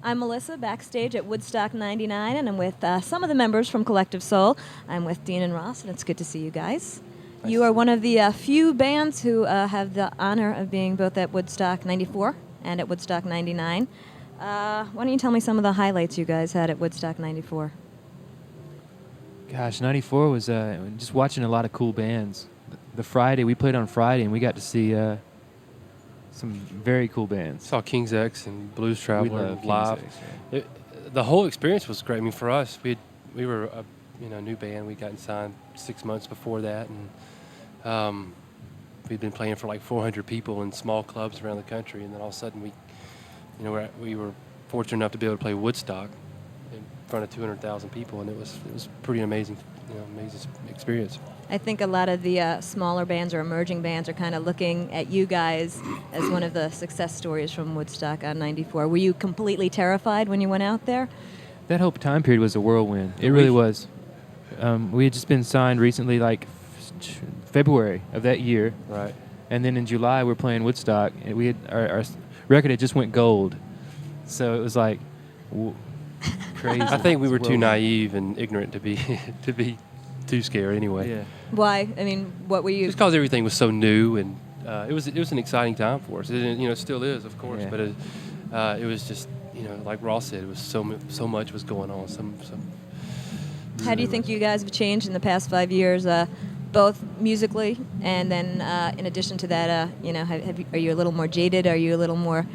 I'm Melissa, backstage at Woodstock 99, and I'm with some of the members from Collective Soul. I'm with Dean and Ross, and it's good to see you guys. Nice. You are one of the few bands who have the honor of being both at Woodstock 94 and at Woodstock 99. Why don't you tell me some of the highlights you guys had at Woodstock 94? Gosh, 94 was just watching a lot of cool bands. The Friday, we played on Friday, and we got to see some very cool bands. Saw King's X and Blues We Traveler love live. King's X, The whole experience was great. I mean, for us, we were a new band. We'd gotten signed 6 months before that, and we'd been playing for like 400 people in small clubs around the country. And then all of a sudden, we were fortunate enough to be able to play Woodstock in front of 200,000 people, and it was pretty amazing, amazing experience. I think a lot of the smaller bands or emerging bands are kind of looking at you guys as one of the success stories from Woodstock on 94. Were you completely terrified when you went out there? That whole time period was a whirlwind. It really was. We had just been signed recently, like February of that year. Right. And then in July, we're playing Woodstock, and we had our record had just went gold. So it was like crazy. I think we were too Whirlwind. naive and ignorant to be too scared anyway. Yeah. Why? I mean, what were you... Just because everything was so new, and it was an exciting time for us. It still is, of course. Yeah. But it was just like Ross said, it was so much was going on. How do you think you guys have changed in the past 5 years, both musically and then in addition to that, are you a little more jaded? Are you a little more...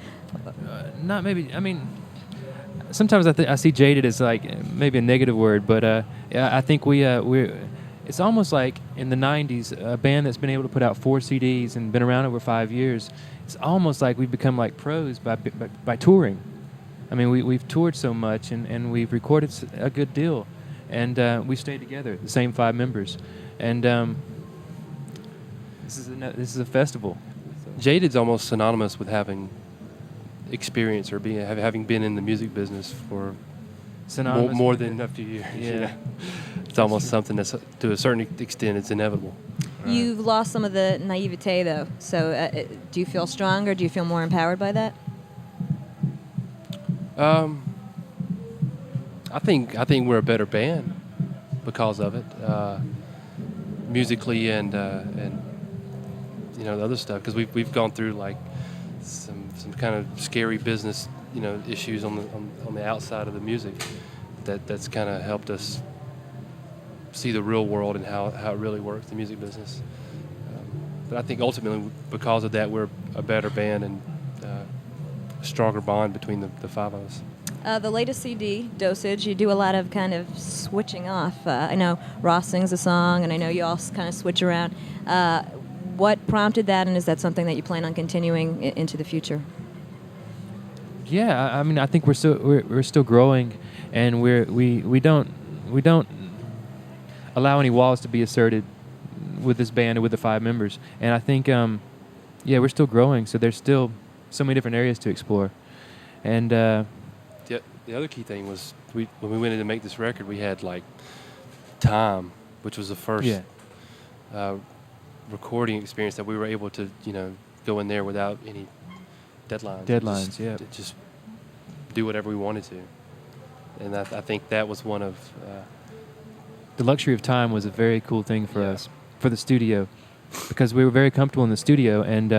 Not maybe. I mean, sometimes I see jaded as like maybe a negative word, but I think we're. It's almost like in the '90s, a band that's been able to put out 4 CDs and been around over 5 years. It's almost like we've become like pros by touring. I mean, we've toured so much and we've recorded a good deal, and we stayed together, the same 5 members, and this is a festival. Jaded's almost synonymous with having experience or having been in the music business for more than a few years. Yeah. It's almost something that's, to a certain extent, it's inevitable. You've lost some of the naivete, though. So do you feel stronger? Do you feel more empowered by that? I think we're a better band because of it, musically and the other stuff. Because we've gone through like some kind of scary business issues on the outside of the music that's kind of helped us see the real world and how it really works, the music business. But I think ultimately because of that, we're a better band and a stronger bond between the 5 of us. The latest CD, Dosage, you do a lot of kind of switching off. I know Ross sings a song, and I know you all kind of switch around. What prompted that, and is that something that you plan on continuing into the future? Yeah, I mean, I think we're still growing, and we don't allow any walls to be asserted with this band and with the 5 members. And I think, we're still growing, so there's still so many different areas to explore. And the other key thing was when we went in to make this record, we had like time, which was the first recording experience that we were able to go in there without any deadlines. Just do whatever we wanted to. And I think that was one of... the luxury of time was a very cool thing for us, for the studio, because we were very comfortable in the studio, and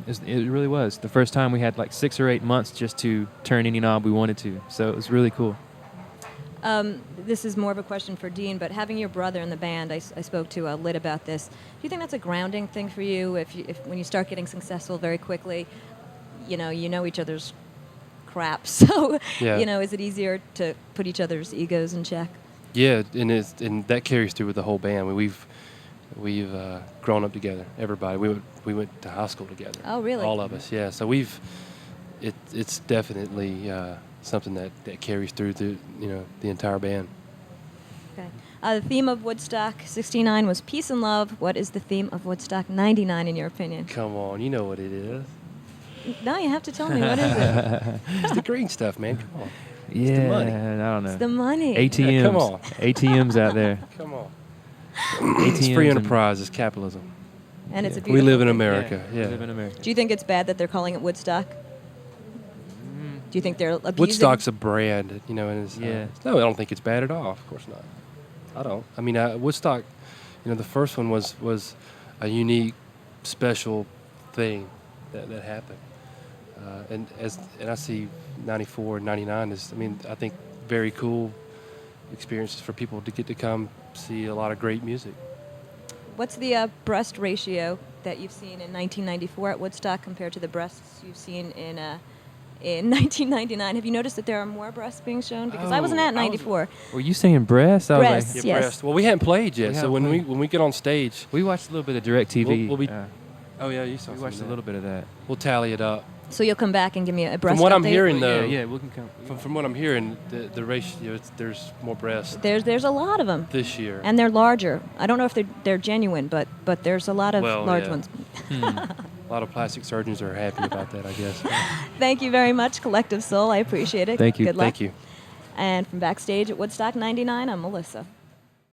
it really was. The first time we had like 6 or 8 months just to turn any knob we wanted to, so it was really cool. This is more of a question for Dean, but having your brother in the band, I spoke to Lit about this. Do you think that's a grounding thing for you? If when you start getting successful very quickly, you know each other's crap. So, is it easier to put each other's egos in check? Yeah, and that carries through with the whole band. We've grown up together. Everybody. We went to high school together. Oh, really? All of us. Yeah. So it's definitely something that carries through the entire band. Okay. The theme of Woodstock 69 was peace and love. What is the theme of Woodstock 99 in your opinion? Come on, you know what it is. No, you have to tell me. What is it? It's the green stuff, man. Come on. Yeah, It's the money. I don't know. It's the money. ATMs. Yeah, come on. ATMs out there. Come on. ATMs It's free and- enterprise. It's capitalism. And it's a We beautiful live in thing. America. We Yeah. live in America. Do you think it's bad that they're calling it Woodstock? Do you think they're abusing? Woodstock's a brand, you know, and it's, Yeah. no, I don't think it's bad at all. Of course not. I don't. I mean, Woodstock, you know, the first one was a unique, special thing that happened. And I see 94 and 99 is, I mean, I think very cool experiences for people to get to come see a lot of great music. What's the breast ratio that you've seen in 1994 at Woodstock compared to the breasts you've seen in 1999? Have you noticed that there are more breasts being shown? Because I wasn't at 94. Were you saying breasts? I was Breasts. like, Yes. Breast. Well, we hadn't played yet, We so haven't when played. we get on stage, we watched a little bit of DirecTV. We'll be- oh yeah, you saw. we some watched of a that. little bit of that. We'll tally it up. So you'll come back and give me a breast From what I'm update? hearing, Yeah, though, yeah, we can come. from what I'm hearing, the ratio, there's more breasts There's a lot of them. this year. And they're larger. I don't know if they're genuine, but there's a lot of Well, large yeah. ones. A lot of plastic surgeons are happy about that, I guess. Thank you very much, Collective Soul. I appreciate it. Thank you. Good luck. Thank you. And from backstage at Woodstock 99, I'm Melissa.